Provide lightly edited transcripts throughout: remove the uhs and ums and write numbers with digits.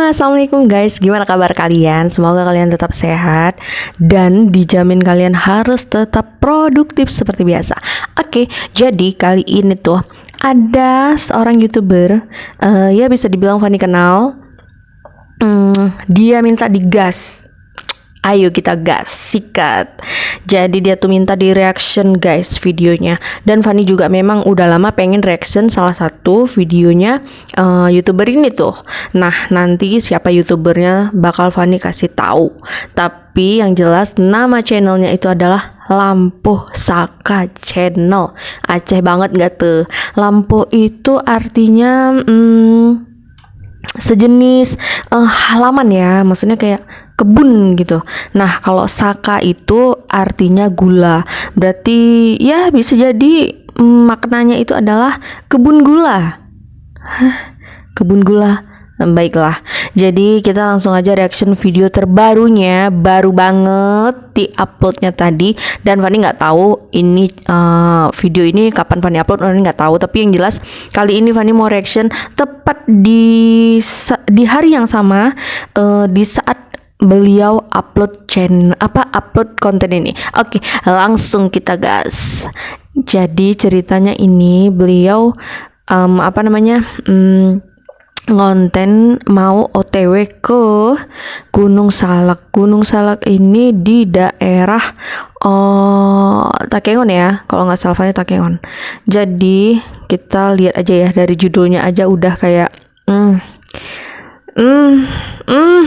Assalamualaikum guys, gimana kabar kalian? Semoga kalian tetap sehat dan dijamin kalian harus tetap produktif seperti biasa. Oke, jadi kali ini tuh ada seorang YouTuber, ya bisa dibilang Fanny kenal. Dia minta digas. Ayo kita gas, sikat. Jadi dia tuh minta di reaction guys videonya. Dan Fanny juga memang udah lama pengen reaction salah satu videonya YouTuber ini tuh. Nah nanti siapa YouTubernya bakal Fanny kasih tahu. Tapi yang jelas nama channelnya itu adalah Lampuh Saka Channel. Aceh banget gak tuh? Lampuh itu artinya sejenis halaman ya, maksudnya kayak kebun gitu. Nah kalau Saka itu artinya gula, berarti ya bisa jadi maknanya itu adalah kebun gula. Kebun gula. Baiklah, jadi kita langsung aja reaction video terbarunya, baru banget di uploadnya tadi. Dan Fanny nggak tahu ini video ini kapan Fanny upload, Fanny nggak tahu. Tapi yang jelas kali ini Fanny mau reaction tepat di hari yang sama, di saat beliau upload upload konten ini. Oke, langsung kita gas. Jadi ceritanya ini beliau ngonten mau OTW ke Gunung Salak. Gunung Salak ini di daerah Takengon ya, kalau nggak salah Fanny Takengon. Jadi kita lihat aja ya, dari judulnya aja udah kayak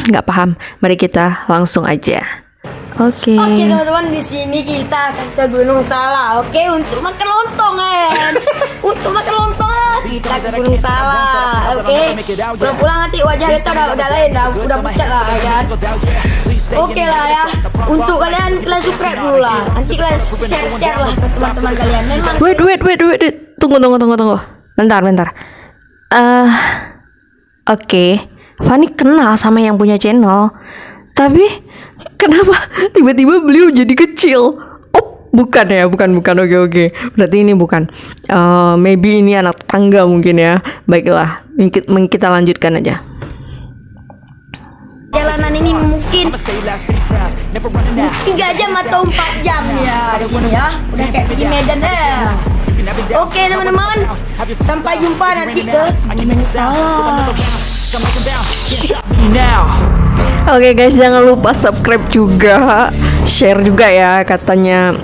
nggak paham. Mari kita langsung aja. Oke teman-teman, di sini kita akan ke Gunung Salak. Oke, untuk makan lontong kan. Untuk makan lontong kita ke Gunung Salak. Oke, pulang nanti wajah kita udah lain, udah pucat lah kan. Oke lah ya. Untuk kalian subscribe dulu lah. Nanti kalian share lah ke teman-teman kalian. Memang wait. Tunggu. Bentar. Oke. Fanny kenal sama yang punya channel, tapi kenapa tiba-tiba beliau jadi kecil? Oh, bukan ya, bukan. Oke. Berarti ini bukan. Maybe ini anak tangga mungkin ya. Baiklah, kita lanjutkan aja. jalanan ini mungkin 3 jam atau 4 jam ya di sini ya. Udah kayak di Medan deh. Oke teman-teman, sampai jumpa nanti ke Gunung Salak. Oke guys, jangan lupa subscribe juga, share juga ya, katanya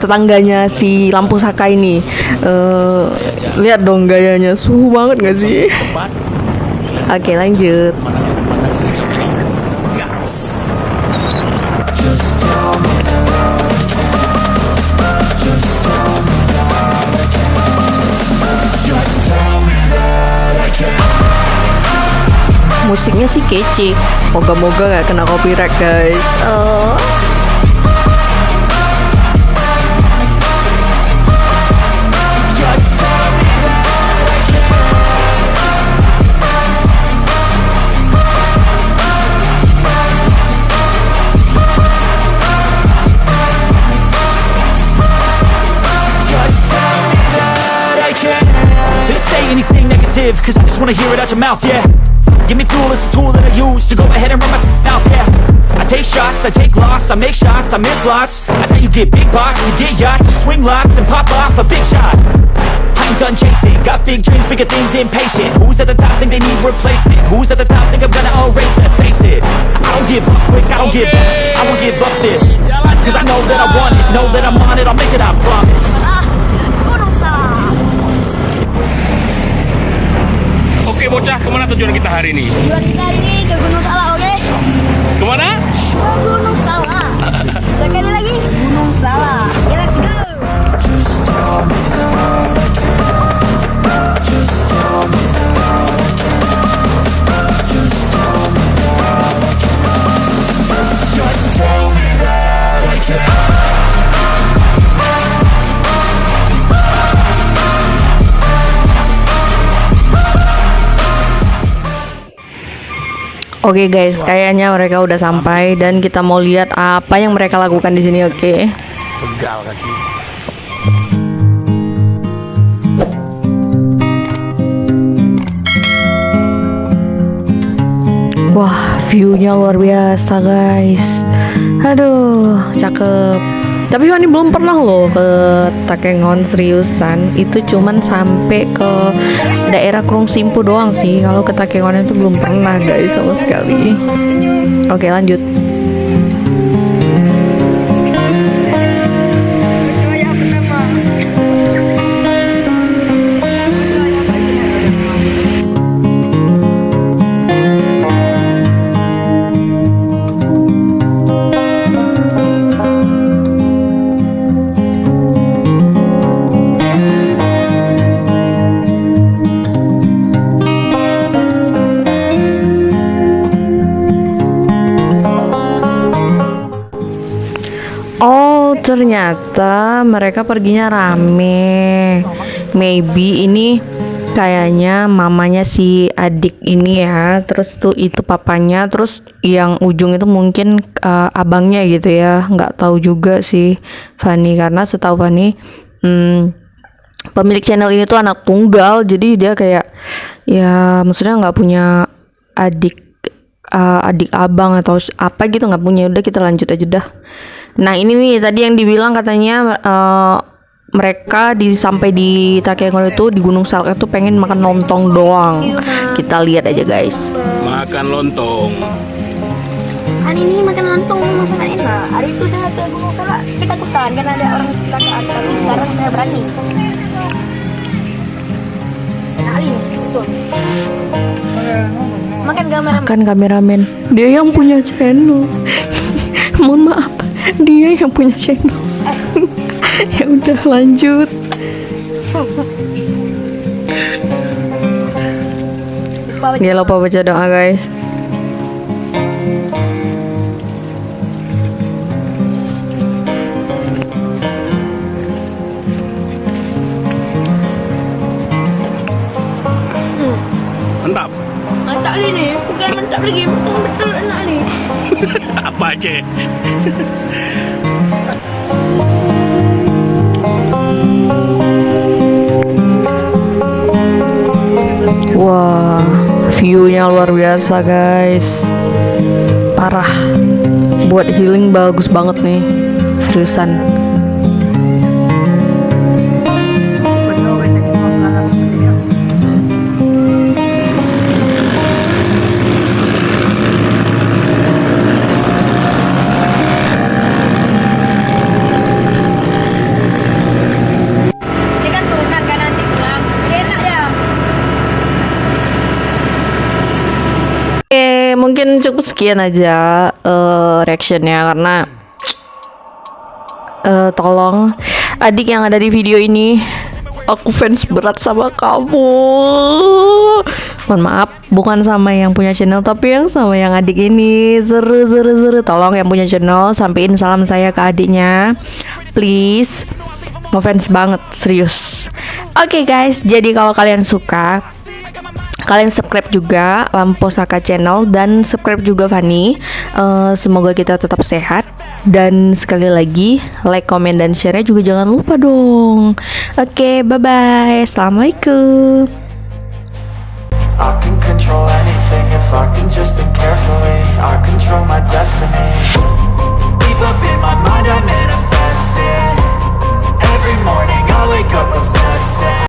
tetangganya si Lampuh Saka ini. Lihat dong gayanya, suhu banget gak sih? Oke, lanjut. Musiknya sih kece, moga-moga gak kena copyright guys. Anything negative, cause I just wanna hear it out your mouth, yeah. Give me fuel, it's a tool that I use to go ahead and run my mouth, yeah. I take shots, I take loss, I make shots, I miss lots. That's how you get big box, you get yachts, you swing lots and pop off a big shot. I ain't done chasing, got big dreams, bigger things, impatient. Who's at the top think they need replacement? Who's at the top think I'm gonna erase them? Face it, I don't give up quick, I don't give up, I won't give up this. Cause I know that I want it, know that I'm on it, I'll make it, I promise. Oke bocah, kemana tujuan kita hari ini? Tujuan kita hari ini ke Gunung Salak, oke? Kemana? Ke Gunung Salak. Sekali lagi, Gunung Salak. Okay, let's go. Oke guys, kayaknya mereka udah sampai dan kita mau lihat apa yang mereka lakukan di sini. Oke. Pegal kaki. view-nya luar biasa guys. Aduh, cakep. Tapi Fani belum pernah loh ke Takengon, seriusan. Itu cuman sampai ke daerah Krung Simpu doang sih. Kalau ke Takengon itu belum pernah guys sama sekali. Oke, lanjut. Oh, ternyata mereka perginya rame. Maybe ini kayaknya mamanya si adik ini ya. Terus tuh itu papanya. Terus yang ujung itu mungkin abangnya gitu ya. Nggak tahu juga sih Fani, karena setahu Fani pemilik channel ini tuh anak tunggal. Jadi dia kayak ya maksudnya nggak punya adik abang atau apa gitu, nggak punya. Udah, kita lanjut aja dah. Nah ini nih tadi yang dibilang katanya mereka sampai di Takengon itu di Gunung Salak itu pengen makan lontong doang. Kita lihat aja guys. Makan lontong. Hari ini makan lontong masakan enak. Hari itu saya ke Gunung Salak ketakutan karena ada orang kecelakaan. Tapi sekarang saya berani. Enak kali, betul. Makan gambar. Kan kameramen, dia yang punya channel. Mohon maaf, dia yang punya channel. Ya udah, lanjut. Jangan lupa baca doa guys. Mantap. Mantap nih, bukan mantap lagi, betul enak nih. Apa aja? Wah, view-nya luar biasa guys. Parah. Buat healing bagus banget nih. Seriusan. Ini kan turunan kan nanti pulang. Enak ya. Oke, mungkin cukup sekian aja reactionnya, karena tolong adik yang ada di video ini, aku fans berat sama kamu. Mohon maaf, bukan sama yang punya channel, tapi yang sama yang adik ini. Seru. Tolong yang punya channel sampein salam saya ke adiknya, please. Ngefans banget, serius. Oke guys, jadi kalau kalian suka, kalian subscribe juga Lamposaka channel dan subscribe juga Fani. Semoga kita tetap sehat. Dan sekali lagi, like, comment, dan share juga jangan lupa dong. Oke, bye-bye. Assalamualaikum. I can control anything if I can just think carefully. I control my destiny. Deep up in my mind I manifest it. Every morning